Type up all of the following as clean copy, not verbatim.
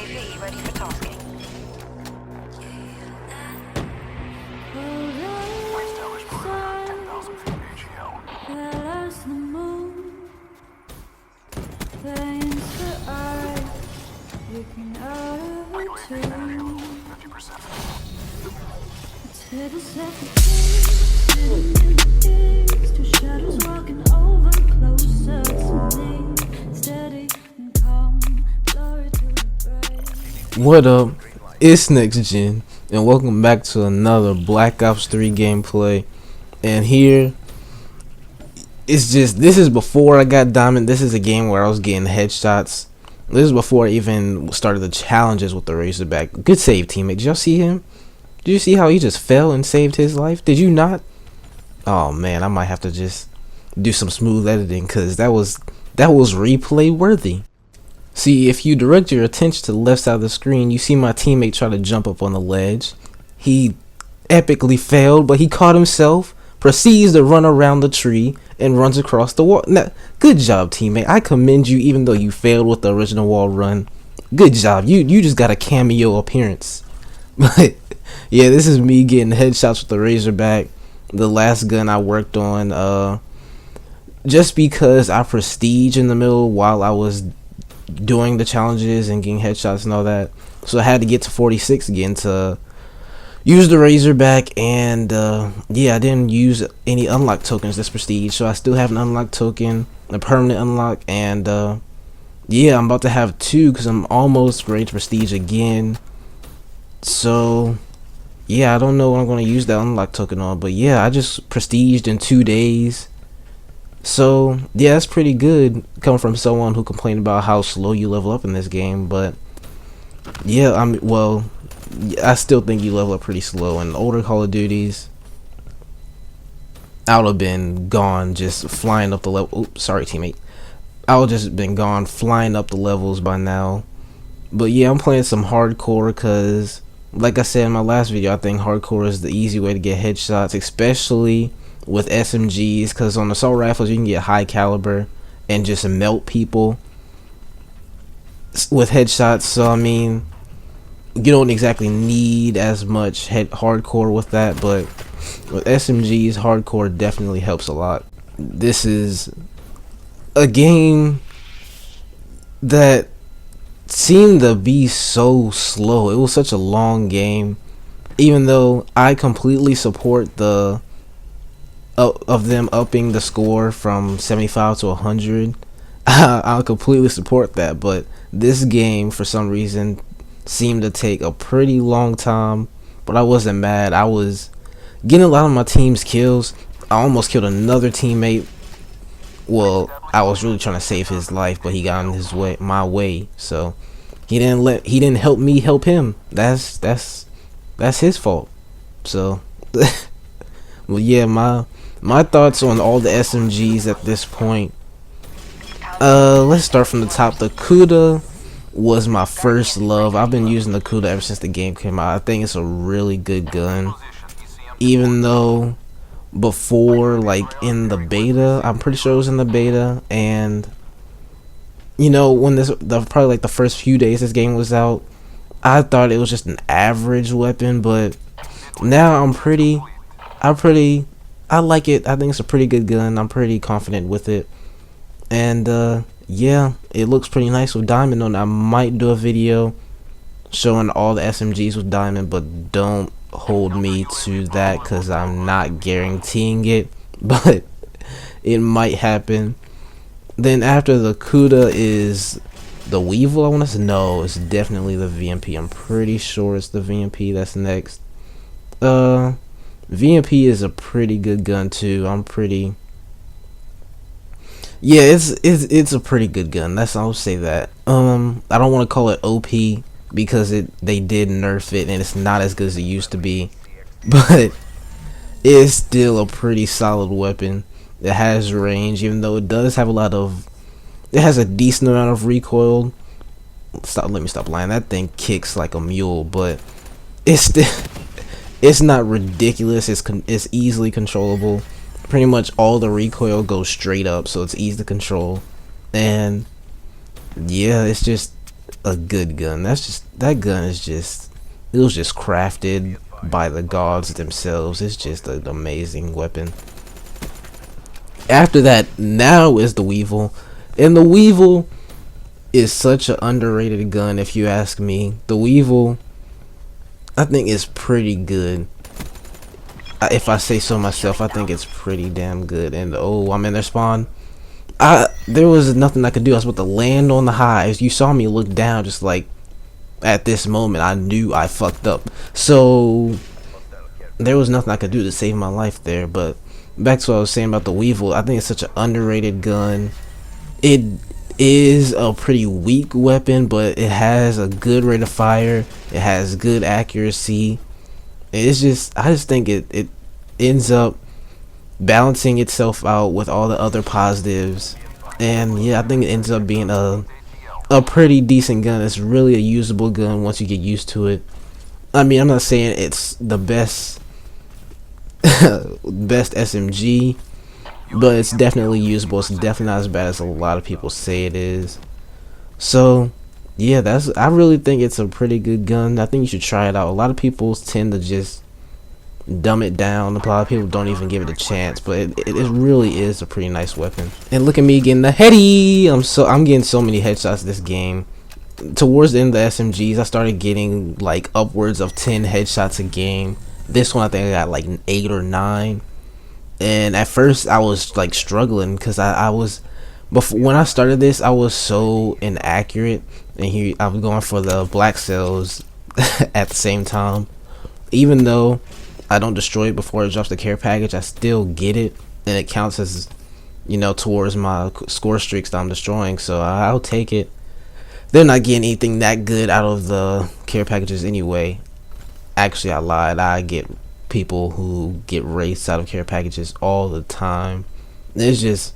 UAV ready for tasking. Established perimeter, 10,000 feet AGL. UAV energy 50%. What up? It's Next Gen, and welcome back to another Black Ops 3 gameplay. And here, it's just, this is before I got Diamond. This is a game where I was getting headshots. This is before I even started the challenges with the Razorback. Good save, teammate. Did y'all see him? Did you see how he just fell and saved his life? Did you not? Oh man, I might have to just do some smooth editing, because that was replay worthy. See, if you direct your attention to the left side of the screen, you see my teammate try to jump up on the ledge. He epically failed, but he caught himself, proceeds to run around the tree, and runs across the wall. Now, good job, teammate. I commend you, even though you failed with the original wall run. Good job. You just got a cameo appearance. But yeah, this is me getting headshots with the Razorback, the last gun I worked on. Just because I prestige in the middle while I was doing the challenges and getting headshots and all that, so I had to get to 46 again to use the Razorback. And yeah, I didn't use any unlock tokens this prestige, so I still have an unlock token, a permanent unlock, and yeah, I'm about to have two because I'm almost ready to prestige again. So yeah, I don't know what I'm going to use that unlock token on, but yeah, I just prestiged in 2 days. So yeah, that's pretty good coming from someone who complained about how slow you level up in this game. But yeah, I still think you level up pretty slow. In older Call of Duties, I would have been gone just flying up the level. Oops, sorry teammate. I would just been gone flying up the levels by now. But yeah, I'm playing some hardcore because, like I said in my last video, I think hardcore is the easy way to get headshots, especially with SMGs, because on assault rifles you can get high caliber and just melt people with headshots. So I mean, you don't exactly need as much hardcore with that, but with SMGs, hardcore definitely helps a lot. This is a game that seemed to be so slow. It was such a long game, even though I completely support the of them upping the score from 75 to 100. I'll completely support that, but this game for some reason seemed to take a pretty long time. But I wasn't mad. I was getting a lot of my team's kills. I almost killed another teammate. Well, I was really trying to save his life, but he got in my way, so he didn't help me help him. That's his fault. So well, yeah, my thoughts on all the SMGs at this point. Let's start from the top. The Kuda was my first love. I've been using the Kuda ever since the game came out. I think it's a really good gun, even though before, like in the beta, I'm pretty sure it was in the beta, and you know, when probably like the first few days this game was out, I thought it was just an average weapon, but now I like it. I think it's a pretty good gun. I'm pretty confident with it. And yeah, it looks pretty nice with diamond on it. I might do a video showing all the SMGs with diamond, but don't hold me to that because I'm not guaranteeing it, but it might happen. Then after the Kuda is the Weevil, I want to say. No, it's definitely the VMP. I'm pretty sure it's the VMP that's next. VMP is a pretty good gun too. Yeah, it's a pretty good gun. I'll say that. I don't want to call it OP because they did nerf it and it's not as good as it used to be, but it's still a pretty solid weapon. It has range, even though it has a decent amount of recoil. Let me stop lying. That thing kicks like a mule, but it's not ridiculous. It's easily controllable. Pretty much all the recoil goes straight up, so it's easy to control. And yeah, it's just a good gun. That gun is just, it was just crafted by the gods themselves. It's just an amazing weapon. After that, now is the Weevil, and the Weevil is such an underrated gun if you ask me. The Weevil, I think, is pretty good. If I say so myself, I think it's pretty damn good. And oh, I'm in their spawn. There was nothing I could do. I was about to land on the highs. You saw me look down, just like at this moment I knew I fucked up. So there was nothing I could do to save my life there. But back to what I was saying about the Weevil, I think it's such an underrated gun. It is a pretty weak weapon, but it has a good rate of fire. It has good accuracy. It's just, I just think it ends up balancing itself out with all the other positives. And yeah, I think it ends up being a pretty decent gun. It's really a usable gun once you get used to it. I mean, I'm not saying it's the best best SMG, but it's definitely usable. It's definitely not as bad as a lot of people say it is. So yeah, I really think it's a pretty good gun. I think you should try it out. A lot of people tend to just dumb it down. A lot of people don't even give it a chance, but it really is a pretty nice weapon. And look at me getting the heady. I'm getting so many headshots this game. Towards the end of the SMGs, I started getting like upwards of 10 headshots a game. This one I think I got like 8 or 9. And at first I was like struggling because I was, before, when I started this, I was so inaccurate, and here I was going for the black cells at the same time. Even though I don't destroy it before it drops the care package, I still get it, and it counts as, you know, towards my score streaks that I'm destroying. So I'll take it. They're not getting anything that good out of the care packages anyway. Actually, I lied. I get people who get wraiths out of care packages all the time. That's just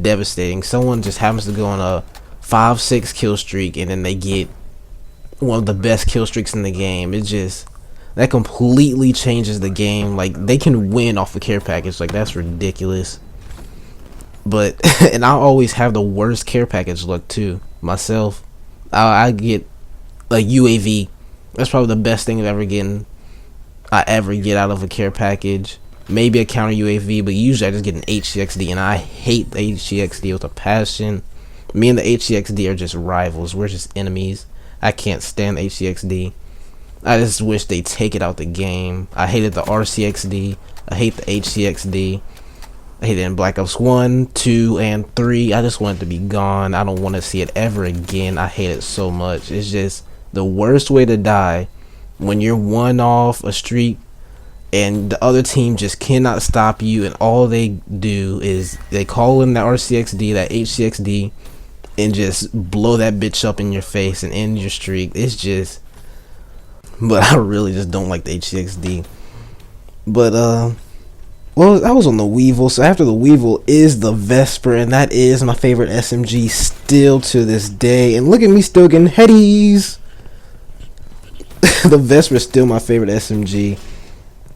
devastating. Someone just happens to go on a 5-6 kill streak, and then they get one of the best kill streaks in the game. It just, that completely changes the game. Like, they can win off the care package. Like, that's ridiculous. But and I always have the worst care package luck too myself. I get a UAV. That's probably the best thing I ever get out of a care package. Maybe a counter UAV, but usually I just get an HCXD, and I hate the HCXD with a passion. Me and the HCXD are just rivals. We're just enemies. I can't stand the HCXD. I just wish they take it out the game. I hated the RCXD. I hate the HCXD. I hate it in Black Ops 1, 2, and 3. I just want it to be gone. I don't want to see it ever again. I hate it so much. It's just the worst way to die, when you're one off a streak and the other team just cannot stop you, and all they do is they call in that RCXD, that HCXD, and just blow that bitch up in your face and end your streak. It's just, but I really just don't like the HCXD. But well, I was on the Weevil, so after the Weevil is the Vesper, and that is my favorite SMG still to this day. And look at me still getting headies. The Vesper is still my favorite SMG.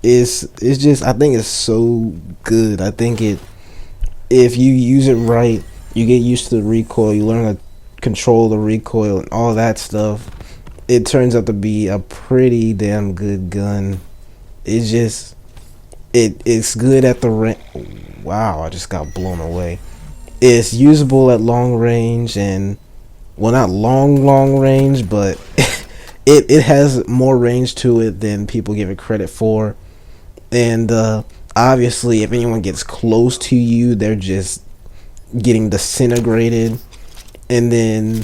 It's just, I think it's so good. I think if you use it right, you get used to the recoil, you learn to control the recoil and all that stuff. It turns out to be a pretty damn good gun. It's just, it's good at the range. Wow, I just got blown away. It's usable at long range, and well, not long range, but it has more range to it than people give it credit for. And obviously, if anyone gets close to you, they're just getting disintegrated. And then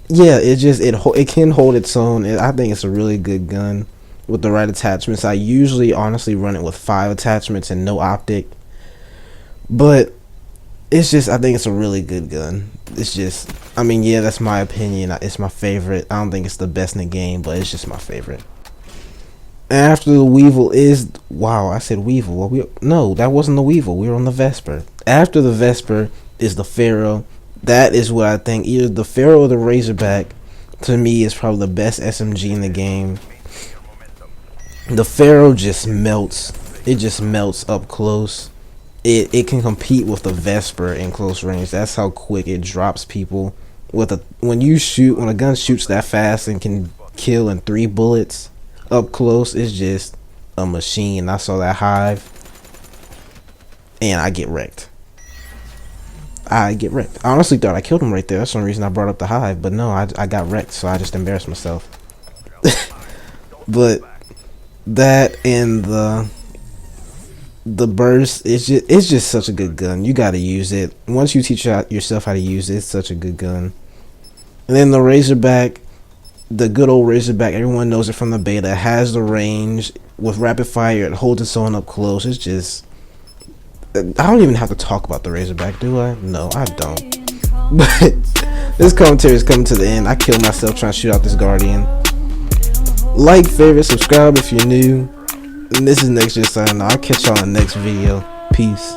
yeah, it can hold its own. I think it's a really good gun with the right attachments. I usually honestly run it with 5 attachments and no optic, but it's just, I think it's a really good gun. It's just, I mean, yeah, that's my opinion. It's my favorite. I don't think it's the best in the game, but it's just my favorite. After the Weevil is, wow, I said Weevil. Well, no, that wasn't the Weevil. We were on the Vesper. After the Vesper is the Pharaoh. That is what I think. Either the Pharaoh or the Razorback, to me, is probably the best SMG in the game. The Pharaoh just melts. It just melts up close. It can compete with the Vesper in close range. That's how quick it drops people. when a gun shoots that fast and can kill in 3 bullets up close, it's just a machine. I saw that hive and I get wrecked. I honestly thought I killed him right there. That's the reason I brought up the hive, but no, I got wrecked, so I just embarrassed myself. But that and the burst, it's just such a good gun. You gotta use it. Once you teach yourself how to use it, it's such a good gun. And then the Razorback, the good old Razorback, everyone knows it from the beta, has the range with rapid fire. It holds its own up close. It's just, I don't even have to talk about the Razorback, do I? No, I don't. But this commentary is coming to the end. I killed myself trying to shoot out this Guardian. Like, favorite, subscribe if you're new. And this is Next Gen signing. I'll catch y'all in the next video. Peace.